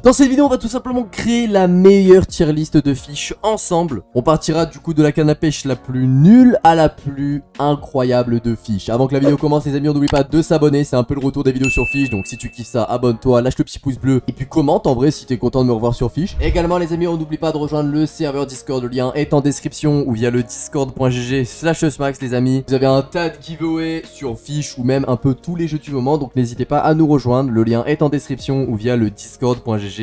Dans cette vidéo, on va tout simplement créer la meilleure tier list de fiches ensemble. On partira du coup de la canne à pêche la plus nulle à la plus incroyable de fiches. Avant que la vidéo commence, les amis, on n'oublie pas de s'abonner. C'est un peu le retour des vidéos sur fiches. Donc si tu kiffes ça, abonne-toi, lâche le petit pouce bleu et puis commente en vrai si t'es content de me revoir sur fiches. Également, les amis, on n'oublie pas de rejoindre le serveur Discord. Le lien est en description ou via le discord.gg/smax, les amis. Vous avez un tas de giveaways sur fiches ou même un peu tous les jeux du moment. Donc n'hésitez pas à nous rejoindre. Le lien est en description ou via le discord.gg/smax.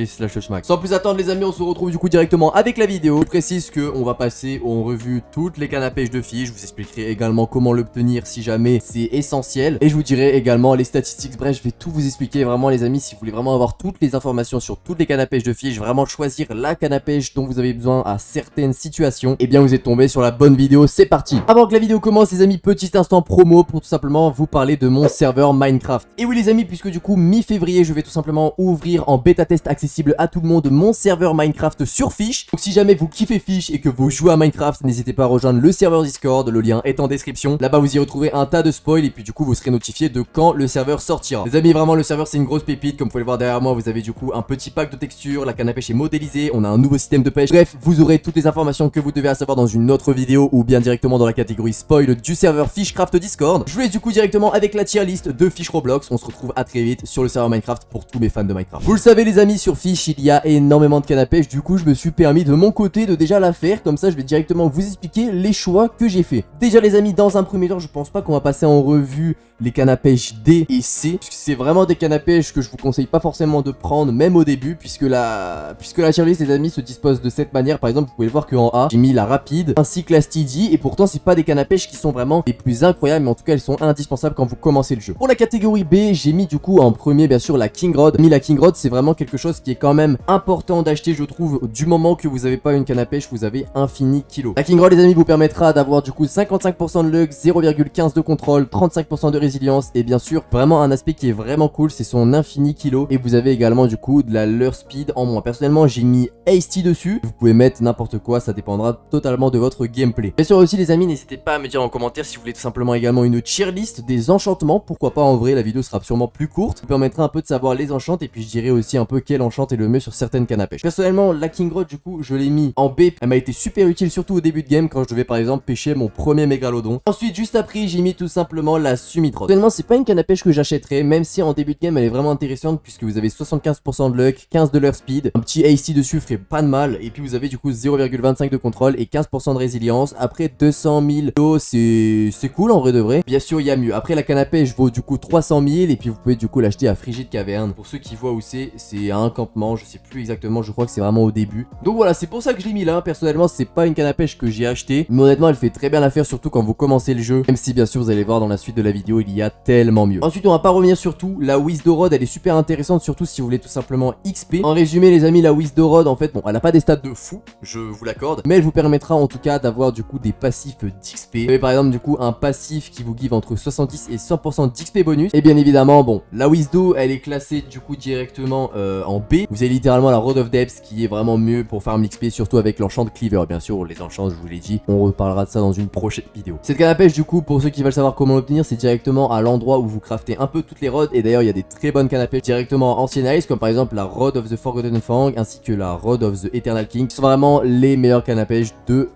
Sans plus attendre, les amis, on se retrouve du coup directement avec la vidéo. Je précise qu'on va passer en revue toutes les cannes à pêche de fiches. Je vous expliquerai également comment l'obtenir si jamais c'est essentiel. Et je vous dirai également les statistiques. Bref, je vais tout vous expliquer vraiment, les amis. Si vous voulez vraiment avoir toutes les informations sur toutes les cannes à pêche de fiches, vraiment choisir la canne à pêche dont vous avez besoin à certaines situations, et bien vous êtes tombé sur la bonne vidéo. C'est parti. Avant que la vidéo commence, les amis, petit instant promo pour tout simplement vous parler de mon serveur Minecraft. Et oui, les amis, puisque du coup mi-février, je vais tout simplement ouvrir en bêta test accessible à tout le monde mon serveur Minecraft sur fiche. Donc si jamais vous kiffez fiche et que vous jouez à Minecraft, n'hésitez pas à rejoindre le serveur Discord, le lien est en description. Là-bas vous y retrouvez un tas de spoils et puis du coup vous serez notifié de quand le serveur sortira. Les amis, vraiment le serveur c'est une grosse pépite. Comme vous pouvez le voir derrière moi, vous avez du coup un petit pack de textures, la canne à pêche est modélisée, on a un nouveau système de pêche. Bref, vous aurez toutes les informations que vous devez savoir dans une autre vidéo ou bien directement dans la catégorie spoil du serveur Fishcraft Discord. Je vous laisse du coup directement avec la tier list de fiches Roblox. On se retrouve à très vite sur le serveur Minecraft pour tous mes fans de Minecraft. Vous le savez, les amis, sur fiche il y a énormément de canne à pêche. Du coup je me suis permis de mon côté de déjà la faire. Comme ça je vais directement vous expliquer les choix que j'ai fait. Déjà, les amis, dans un premier temps, je pense pas qu'on va passer en revue les cannes à pêche D et C, puisque c'est vraiment des cannes à pêche que je vous conseille pas forcément de prendre même au début, puisque la tier list, les amis, se dispose de cette manière. Par exemple, vous pouvez le voir qu'en A j'ai mis la rapide ainsi que la steady, et pourtant c'est pas des cannes à pêche qui sont vraiment les plus incroyables, mais en tout cas elles sont indispensables quand vous commencez le jeu. Pour la catégorie B, j'ai mis du coup en premier bien sûr la King Rod. La King Rod, c'est vraiment quelque chose qui est quand même important d'acheter, je trouve, du moment que vous avez pas une canne à pêche, vous avez infini kilo. La King Rod, les amis, vous permettra d'avoir du coup 55% de luck, 0,15 de contrôle, 35% de résilience et bien sûr vraiment un aspect qui est vraiment cool, c'est son infini kilo. Et vous avez également du coup de la lure speed en moins. Personnellement j'ai mis hasty dessus, vous pouvez mettre n'importe quoi, ça dépendra totalement de votre gameplay. Bien sûr aussi, les amis, n'hésitez pas à me dire en commentaire si vous voulez tout simplement également une tier list des enchantements. Pourquoi pas, en vrai la vidéo sera sûrement plus courte, ça permettra un peu de savoir les enchantes et puis je dirai aussi un peu quel enchant est le mieux sur certaines cannes à pêche. Personnellement la King Rod, du coup je l'ai mis en B, elle m'a été super utile surtout au début de game quand je devais par exemple pêcher mon premier mégalodon. Ensuite, juste après, j'ai mis tout simplement la Summit Rod. Personnellement, c'est pas une canne à pêche que j'achèterais, même si en début de game elle est vraiment intéressante puisque vous avez 75% de luck, 15 de lure speed, un petit hasty dessus ferait pas de mal, et puis vous avez du coup 0,25 de contrôle et 15% de résilience. Après 200 000 euros, c'est cool en vrai de vrai. Bien sûr il y a mieux. Après la canne à pêche vaut du coup 300 000 et puis vous pouvez du coup l'acheter à Frigide Caverne. Pour ceux qui voient où c'est à un campement, je sais plus exactement, je crois que c'est vraiment au début. Donc voilà, c'est pour ça que je l'ai mis là. Personnellement c'est pas une canne à pêche que j'ai acheté, mais honnêtement elle fait très bien l'affaire, surtout quand vous commencez le jeu, même si bien sûr vous allez voir dans la suite de la vidéo il y a tellement mieux. Ensuite on va pas revenir sur tout. La Wisdo Rod elle est super intéressante, surtout si vous voulez tout simplement XP. En résumé, les amis, la Wisdo Rod, en fait, bon, elle a pas des stats de fou, je vous l'accorde, mais elle vous permettra en tout cas d'avoir du coup des passifs d'XP. Vous avez par exemple du coup un passif qui vous give entre 70 et 100% d'XP bonus. Et bien évidemment, bon, la Wisdo elle est classée du coup directement en B. Vous avez littéralement la Rod of Depths qui est vraiment mieux pour farm l'XP, surtout avec l'enchant de Cleaver. Bien sûr, les enchants, je vous l'ai dit, on reparlera de ça dans une prochaine vidéo. Cette canne à pêche, du coup, pour ceux qui veulent savoir comment l'obtenir, c'est directement à l'endroit où vous craftez un peu toutes les rods. Et d'ailleurs, il y a des très bonnes cannes à pêche directement en ancienne ice, comme par exemple la Rod of the Forgotten Fang ainsi que la Rod of the Eternal King, qui sont vraiment les meilleures cannes à pêche de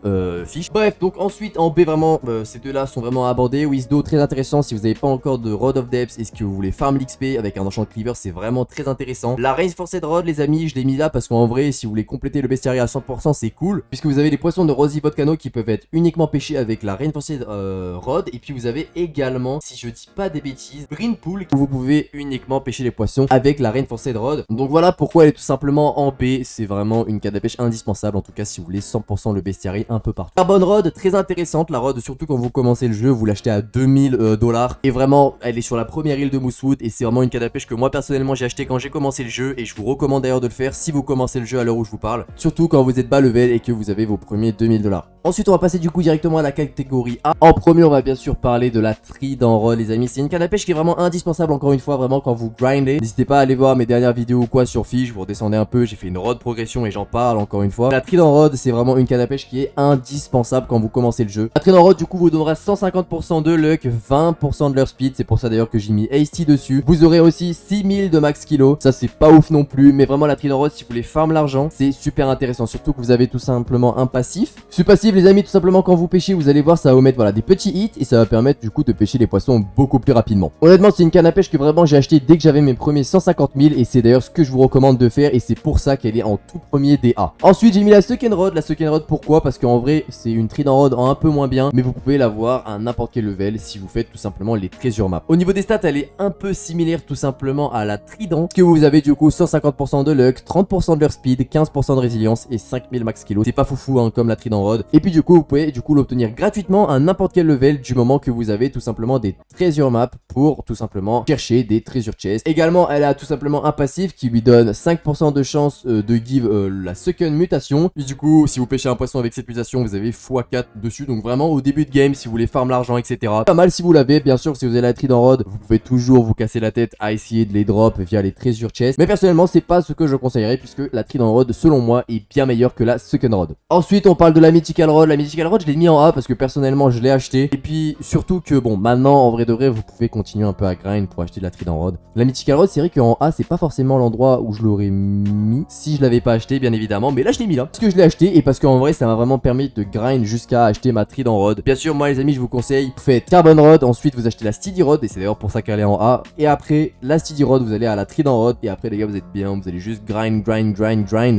fiche. Bref, donc ensuite en B, vraiment, ces deux là sont vraiment abordés. Wisdo, très intéressant si vous n'avez pas encore de Rod of Depths et que vous voulez farm l'XP avec un enchant de Cleaver, c'est vraiment très intéressant. La Reinforced Rod, les amis, je l'ai mis là parce qu'en vrai, si vous voulez compléter le bestiaire à 100%, c'est cool, puisque vous avez les poissons de Rosy Volcano qui peuvent être uniquement pêchés avec la Reinforced Rod, et puis vous avez également, si je dis pas des bêtises, Green Pool, où vous pouvez uniquement pêcher les poissons avec la Reinforced Rod. Donc voilà pourquoi elle est tout simplement en B. C'est vraiment une canne à pêche indispensable, en tout cas si vous voulez 100% le bestiary un peu partout. Carbon Rod, très intéressante la Rod, surtout quand vous commencez le jeu, vous l'achetez à 2000 $, et vraiment elle est sur la première île de Moosewood, et c'est vraiment une canne à pêche que moi personnellement j'ai acheté quand j'ai commencé le jeu, et je vous recommande d'ailleurs de le faire si vous commencez le jeu à l'heure où je vous parle, surtout quand vous êtes bas level et que vous avez vos premiers 2000 $. Ensuite on va passer du coup directement à la catégorie A. En premier on va bien sûr parler de la Trident Rod, les amis. C'est une canne à pêche qui est vraiment indispensable encore une fois, vraiment quand vous grindez. N'hésitez pas à aller voir mes dernières vidéos ou quoi sur Fish, vous redescendez un peu, j'ai fait une rod progression et j'en parle encore une fois. La Trident Rod, c'est vraiment une canne à pêche qui est indispensable quand vous commencez le jeu. La Trident Rod du coup vous donnera 150% de luck, 20% de leur speed, c'est pour ça d'ailleurs que j'ai mis hasty dessus. Vous aurez aussi 6000 de max kilo, ça c'est pas ouf non plus, mais vraiment la Trident Rod si vous voulez farm l'argent, c'est super intéressant, surtout que vous avez tout simplement un passif. Ce passif les amis, tout simplement quand vous pêchez, vous allez voir ça va vous mettre voilà, des petits hits et ça va permettre du coup de pêcher les poissons beaucoup plus rapidement. Honnêtement c'est une canne à pêche que vraiment j'ai acheté dès que j'avais mes premiers 150 000 et c'est d'ailleurs ce que je vous recommande de faire et c'est pour ça qu'elle est en tout premier DA. Ensuite j'ai mis la Sucken Rod. La Sucken Rod pourquoi? Parce qu'en vrai c'est une Trident Rod en un peu moins bien, mais vous pouvez l'avoir à n'importe quel level si vous faites tout simplement les treasure maps. Au niveau des stats elle est un peu similaire tout simplement à la Trident, parce que vous avez du coup 150% de luck, 30% de leur speed, 15% de résilience et 5000 max kilo. C'est pas foufou hein, comme la Trident Rod. Et puis du coup vous pouvez du coup l'obtenir gratuitement à n'importe quel level du moment que vous avez tout simplement des treasure maps pour tout simplement chercher des treasure chests. Également elle a tout simplement un passif qui lui donne 5% de chance de give la Sucken mutation. Et du coup si vous pêchez un poisson avec cette mutation vous avez x4 dessus, donc vraiment au début de game si vous voulez farm l'argent etc. Pas mal si vous l'avez, bien sûr si vous avez la Trident Rod vous pouvez toujours vous casser la tête à essayer de les drop via les treasure chests, mais personnellement c'est pas ce que je conseillerais puisque la Trident Rod selon moi est bien meilleure que la Sucken Rod. Ensuite on parle de la Mythical Rod. La Mythical Rod je l'ai mis en A parce que personnellement je l'ai acheté, et puis surtout que bon maintenant en vrai de vrai vous pouvez continuer un peu à grind pour acheter de la Trident Rod. La Mythical Rod c'est vrai qu'en A c'est pas forcément l'endroit où je l'aurais mis si je l'avais pas acheté bien évidemment, mais là je l'ai mis là parce que je l'ai acheté et parce qu'en vrai ça m'a vraiment permis de grind jusqu'à acheter ma Trident Rod. Bien sûr moi les amis je vous conseille, vous faites Carbon Rod, ensuite vous achetez la Steady Rod et c'est d'ailleurs pour ça qu'elle est en A, et après la Steady Rod vous allez à la Trident Rod et après les gars vous êtes bien, vous allez juste grind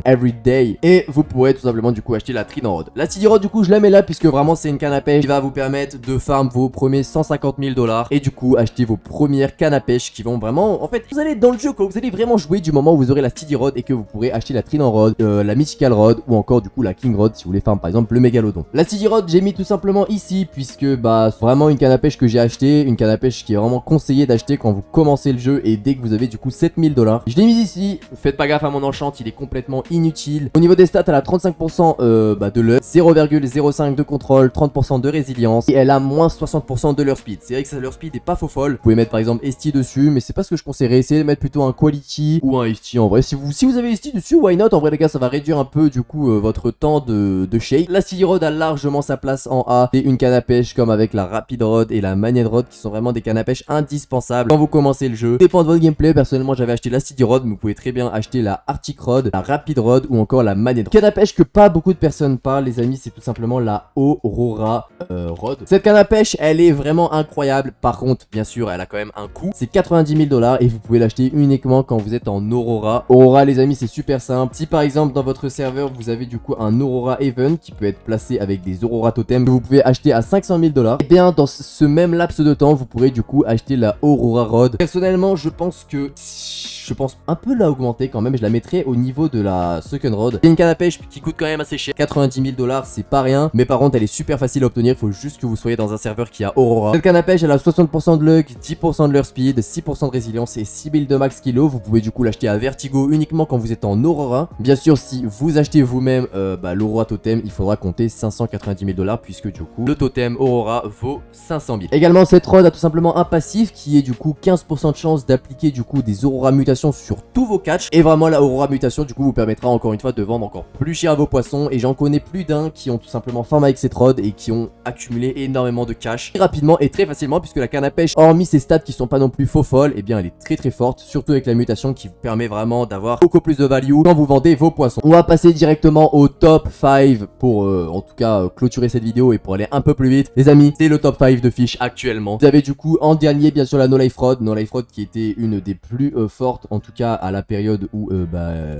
every day et vous pourrez tout simplement du coup acheter la Trident Rod. La Steady Rod du coup je la mets là puisque vraiment c'est une canne à pêche qui va vous permettre de farm vos premiers 150 000 $ et du coup acheter vos premières cannes à pêche qui vont vraiment, en fait vous allez être dans le jeu quoi, vous allez vraiment jouer du moment où vous aurez la Steady Rod et que vous pourrez acheter la Trident Rod, la Mythical Rod ou encore du coup la King Rod si vous voulez farm par exemple le Mégalodon. La Steady Rod j'ai mis tout simplement ici puisque bah c'est vraiment une canne à pêche que j'ai acheté, une canne à pêche qui est vraiment conseillé d'acheter quand vous commencez le jeu et dès que vous avez du coup 7000 $. Je l'ai mis ici, faites pas gaffe à mon enchant, il est complètement inutile. Au niveau des stats elle a 35% de luck, 0,05 de contrôle, 30% de résilience et elle a moins 60% de leur speed. C'est vrai que leur speed est pas faux folle. Vous pouvez mettre par exemple ST dessus, mais c'est pas ce que je conseillerais. Essayez de mettre plutôt un quality ou un ST en vrai. Si vous avez ST dessus, why not? En vrai les gars ça va réduire un peu du coup votre temps de shake. La Steady Rod a largement sa place en A. C'est une canne à pêche comme avec la Rapid Rod et la Magnet Rod qui sont vraiment des cannes à pêche indispensables quand vous commencez le jeu. Ça dépend de votre gameplay. Personnellement j'avais acheté la Steady Rod, mais vous pouvez très bien acheter la Arctic Rod, la Rapid Rod ou encore la Magnet Rod. Canne à pêche que pas beaucoup de personnes parlent les amis, c'est tout simplement la Aurora Rod. Cette canne à pêche elle est vraiment incroyable. Par contre bien sûr elle a quand même un coût, c'est 90 000 $ et vous pouvez l'acheter uniquement quand vous êtes en Aurora. Aurora les amis c'est super simple. Si par exemple dans votre serveur vous avez du coup un Aurora Haven qui peut être placé avec des Aurora Totem que vous pouvez acheter à 500 000 $, et bien dans ce même laps de temps vous pourrez du coup acheter la Aurora Rod. Personnellement je pense un peu la augmenter quand même, je la mettrai au niveau de la Sucken Rod. C'est une canne à pêche qui coûte quand même assez cher, 90 000 $, c'est pas rien, mais par contre elle est super facile à obtenir, il faut juste que vous soyez dans un serveur qui a Aurora. Cette canne à pêche elle a 60% de luck, 10% de leur speed, 6% de résilience et 6000 de max kilo. Vous pouvez du coup l'acheter à Vertigo uniquement quand vous êtes en Aurora. Bien sûr si vous achetez vous-même l'Aurora Totem, il faudra compter 590 000 $ puisque du coup le Totem Aurora vaut 500 000. Également cette Rod a tout simplement un passif qui est du coup 15% de chance d'appliquer du coup des Aurora mutations sur tous vos catchs, et vraiment la Aurora mutation du coup vous permettra encore une fois de vendre encore plus cher vos poissons, et j'en connais plus d'un qui ont tout simplement farm avec cette Rod et qui ont accumulé énormément de cash très rapidement et très facilement, puisque la canne à pêche hormis ses stats qui sont pas non plus faux folles, et bien elle est très forte, surtout avec la mutation qui vous permet vraiment d'avoir beaucoup plus de value quand vous vendez vos poissons. On va passer directement au top 5 pour en tout cas clôturer cette vidéo et pour aller un peu plus vite les amis. C'est le top 5 de fish actuellement. Vous avez du coup en dernier bien sûr la No Life Rod, qui était une des plus fortes en tout cas à la période où le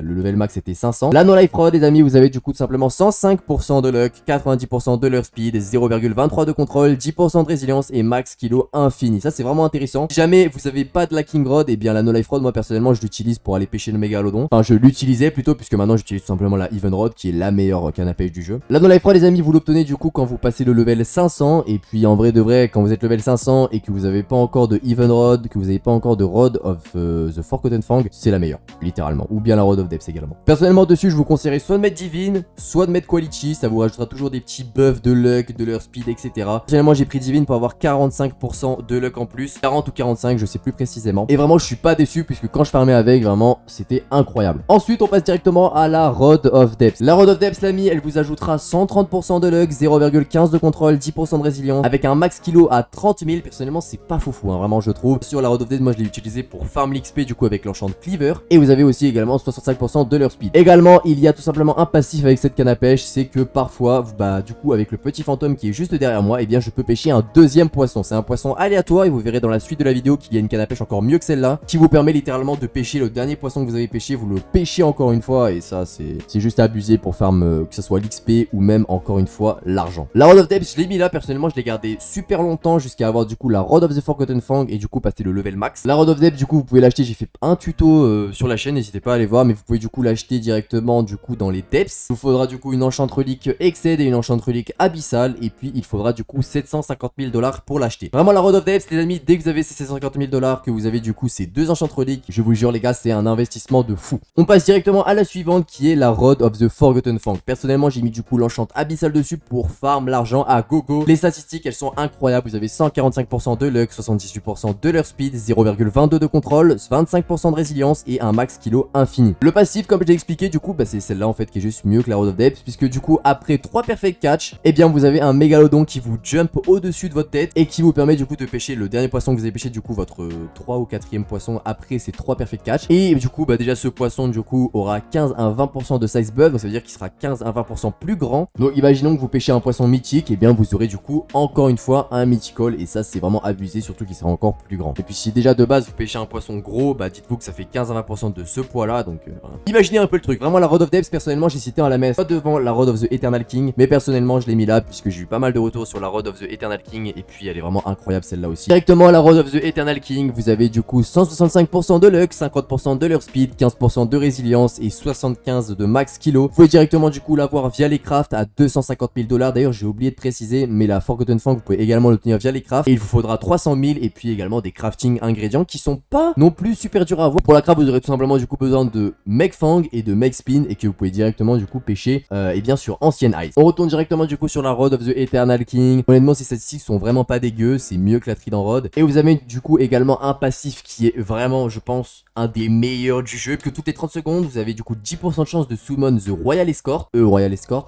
level max était 500. La No Life Rod les amis, vous avez du coup tout simplement 105% de luck, 90% de leur speed, 0,23 de contrôle, 10% de résilience et max kilo infini. Ça c'est vraiment intéressant. Si jamais vous avez pas de la King Rod, et bien la No Life Rod moi personnellement je l'utilise pour aller pêcher le Mégalodon. Enfin je l'utilisais plutôt, puisque maintenant j'utilise tout simplement la Even Rod qui est la meilleure canne à pêche du jeu. La No Life Rod les amis vous l'obtenez du coup quand vous passez le level 500, et puis en vrai de vrai quand vous êtes level 500 et que vous avez pas encore de Even Rod, que vous avez pas encore de Rod of the Forgotten Forgotten Fang, c'est la meilleure, littéralement. Ou bien la Rod of Depths également. Personnellement, dessus, je vous conseillerais soit de mettre Divine, soit de mettre Quality. Ça vous rajoutera toujours des petits buffs de luck, de leur speed, etc. Personnellement, j'ai pris Divine pour avoir 45% de luck en plus. 40 ou 45, je sais plus précisément. Et vraiment, je suis pas déçu puisque quand je farmais avec, vraiment, c'était incroyable. Ensuite, on passe directement à la Rod of Depths. La Rod of Depths, l'ami, elle vous ajoutera 130% de luck, 0,15 de contrôle, 10% de résilience, avec un max kilo à 30 000. Personnellement, c'est pas foufou, hein, vraiment, je trouve. Sur la Rod of Depths, moi, je l'ai utilisé pour farm l'XP, du coup, avec l'enchant Cleaver. Et vous avez aussi également 65% de leur speed. Également, il y a tout simplement un passif avec cette canne à pêche, c'est que parfois, bah, du coup, avec le petit fantôme qui est juste derrière moi, eh bien, je peux pêcher un deuxième poisson. C'est un poisson aléatoire et vous verrez dans la suite de la vidéo qu'il y a une canne à pêche encore mieux que celle-là, qui vous permet littéralement de pêcher le dernier poisson que vous avez pêché, vous le pêchez encore une fois, et ça, c'est juste abusé pour farm, que ce soit l'XP ou même encore une fois l'argent. La Rod of Depths, je l'ai mis là, personnellement, je l'ai gardé super longtemps jusqu'à avoir du coup la Rod of the Forgotten Fang et du coup passer le level max. La Rod of Depths, du coup, vous pouvez l'acheter, j'ai fait un tuto sur la chaîne, n'hésitez pas à aller voir, mais vous pouvez du coup l'acheter directement du coup dans les Depths. Il vous faudra du coup une enchante relique Exced et une enchante relique abyssale, et puis il faudra du coup 750 000 $ pour l'acheter. Vraiment, la Rod of Depths, les amis, dès que vous avez ces 750 000 $, que vous avez du coup ces deux enchantes reliques, je vous jure les gars, c'est un investissement de fou. On passe directement à la suivante qui est la Rod of the Forgotten Fang. Personnellement, j'ai mis du coup l'enchante abyssale dessus pour farm l'argent à gogo. Les statistiques, elles sont incroyables. Vous avez 145% de luck, 78% de leur speed, 0,22 de contrôle, 25% de résilience et un max kilo infini. Le passif, comme je l'ai expliqué, du coup, bah, c'est celle-là en fait qui est juste mieux que la Rod of Depths, puisque du coup, après 3 perfect catch, eh bien vous avez un mégalodon qui vous jump au-dessus de votre tête et qui vous permet du coup de pêcher le dernier poisson que vous avez pêché, du coup votre 3 ou 4e poisson après ces 3 perfect catch. Et du coup, bah déjà ce poisson du coup aura 15 à 20% de size buff, donc ça veut dire qu'il sera 15 à 20% plus grand. Donc imaginons que vous pêchez un poisson mythique, et bien vous aurez du coup encore une fois un mythical, et ça c'est vraiment abusé, surtout qu'il sera encore plus grand. Et puis si déjà de base vous pêchez un poisson gros, bah dites-vous que ça fait 15 à 20% de ce poids là, donc voilà. Imaginez un peu le truc. Vraiment, la Rod of Depths, personnellement j'ai cité à la messe pas devant la Rod of the Eternal King, mais personnellement je l'ai mis là puisque j'ai eu pas mal de retours sur la Rod of the Eternal King, et puis elle est vraiment incroyable celle-là aussi. Directement la Rod of the Eternal King, vous avez du coup 165% de luck, 50% de leur speed, 15% de résilience et 75 de max kilo. Vous pouvez directement du coup l'avoir via les crafts à 250 000 $. D'ailleurs j'ai oublié de préciser, mais la Forgotten Fang vous pouvez également l'obtenir via les crafts, et il vous faudra 300 000 et puis également des crafting ingrédients qui sont pas non plus super durs à avoir. Pour la craft vous aurez tout simplement du coup besoin de Make Fang et de Make Spin, et que vous pouvez directement du coup pêcher et bien sûr ancienne ice. On retourne directement du coup sur la Rod of the Eternal King. Honnêtement ces statistiques sont vraiment pas dégueu, c'est mieux que la Trident Rod, et vous avez du coup également un passif qui est vraiment je pense un des meilleurs du jeu, que toutes les 30 secondes vous avez du coup 10% de chance de summon The Royal Escort,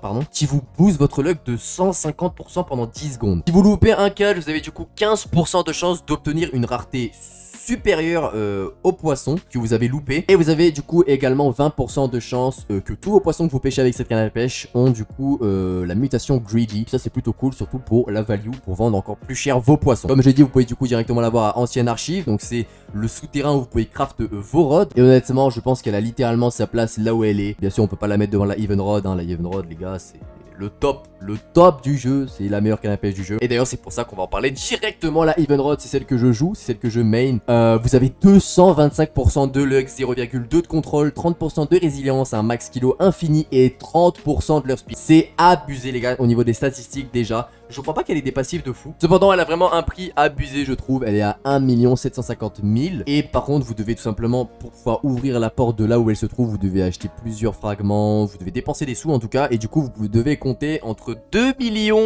pardon, qui vous booste votre luck de 150% pendant 10 secondes. Si vous loupez un catch, vous avez du coup 15% de chance d'obtenir une rareté supérieur au poisson que vous avez loupé, et vous avez du coup également 20% de chance que tous vos poissons que vous pêchez avec cette canne à pêche ont du coup la mutation Greedy. Ça c'est plutôt cool, surtout pour la value, pour vendre encore plus cher vos poissons. Comme j'ai dit, vous pouvez du coup directement l'avoir à Ancienne Archive, donc c'est le souterrain où vous pouvez craft vos rods, et honnêtement je pense qu'elle a littéralement sa place là où elle est. Bien sûr on peut pas la mettre devant la Even Rod, hein. La Even Rod les gars c'est le top du jeu, c'est la meilleure canne à pêche du jeu. Et d'ailleurs c'est pour ça qu'on va en parler directement. La Even Rod, c'est celle que je joue, c'est celle que je main. Vous avez 225% de luck, 0,2 de contrôle, 30% de résilience, un max kilo infini et 30% de leur speed. C'est abusé les gars au niveau des statistiques déjà. Je crois pas qu'elle ait des passifs de fou. Cependant elle a vraiment un prix abusé je trouve. Elle est à 1 750 000. Et par contre vous devez tout simplement, pour pouvoir ouvrir la porte de là où elle se trouve, vous devez acheter plusieurs fragments, vous devez dépenser des sous en tout cas. Et du coup vous devez compter entre 2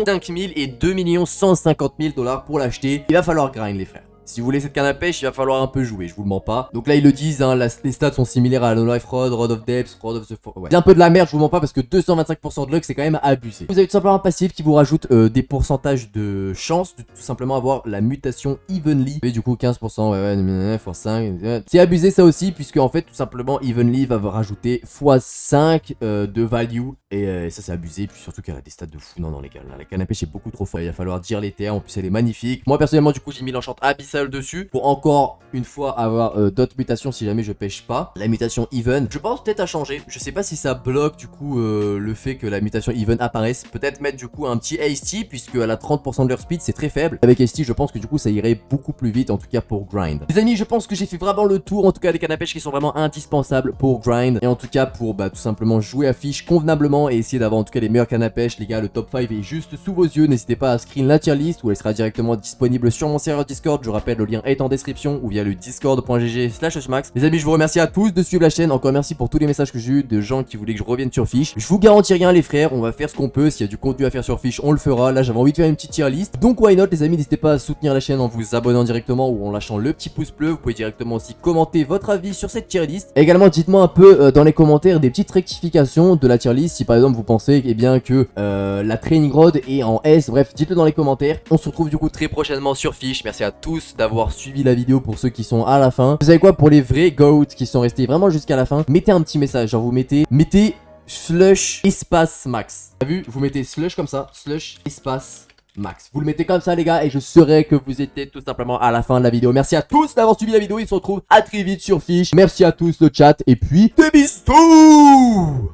500 000 et 2 150 000 $ pour l'acheter. Il va falloir grind les frères. Si vous voulez cette canne à pêche, il va falloir un peu jouer, je vous le mens pas. Donc là, ils le disent, hein, les stats sont similaires à No Life Rod, Rod of Depths, Rod of the... Ouais. C'est un peu de la merde, je vous mens pas, parce que 225% de luck, c'est quand même abusé. Vous avez tout simplement un passif qui vous rajoute des pourcentages de chance de tout simplement avoir la mutation Evenly. Et du coup, 15%, ouais, x5. C'est abusé ça aussi, puisque en fait, tout simplement, Evenly va vous rajouter x5 de value. Et ça, c'est abusé, puis surtout qu'elle a des stats de fou. Non, les gars, là, la canne à pêche est beaucoup trop forte. Il va falloir dire les termes, en plus, elle est magnifique. Moi, personnellement, du coup, j'ai mis l'enchant abyssal dessus pour encore une fois avoir d'autres mutations si jamais je pêche pas. La mutation Even, je pense peut-être à changer. Je sais pas si ça bloque du coup le fait que la mutation Even apparaisse. Peut-être mettre du coup un petit Hasty, puisque elle a 30% de leur speed, c'est très faible. Avec Hasty, je pense que du coup ça irait beaucoup plus vite, en tout cas pour grind. Les amis, je pense que j'ai fait vraiment le tour, en tout cas des cannes à pêche qui sont vraiment indispensables pour grind, et en tout cas pour tout simplement jouer à fiche convenablement et essayer d'avoir en tout cas les meilleures cannes à pêche. Les gars, le top 5 est juste sous vos yeux. N'hésitez pas à screen la tier list où elle sera directement disponible sur mon serveur Discord. Je rappelle rappelle, le lien est en description ou via le discord.gg/max. Les amis, je vous remercie à tous de suivre la chaîne. Encore merci pour tous les messages que j'ai eu de gens qui voulaient que je revienne sur Fish. Je vous garantis rien les frères, on va faire ce qu'on peut. S'il y a du contenu à faire sur Fish, on le fera. Là, j'avais envie de faire une petite tier list. Donc why not les amis, n'hésitez pas à soutenir la chaîne en vous abonnant directement ou en lâchant le petit pouce bleu. Vous pouvez directement aussi commenter votre avis sur cette tier list. Également, dites-moi un peu dans les commentaires des petites rectifications de la tier list. Si par exemple vous pensez bien que la training road est en S, bref, dites-le dans les commentaires. On se retrouve du coup très prochainement sur Fish. Merci à tous d'avoir suivi la vidéo pour ceux qui sont à la fin. Vous savez quoi, pour les vrais GOAT qui sont restés vraiment jusqu'à la fin, mettez un petit message, genre vous mettez slush espace max. T'as vu, vous mettez slush comme ça, slush espace max. Vous le mettez comme ça les gars et je saurai que vous étiez tout simplement à la fin de la vidéo. Merci à tous d'avoir suivi la vidéo, ils se retrouvent à très vite sur Fish. Merci à tous le chat et puis des bisous.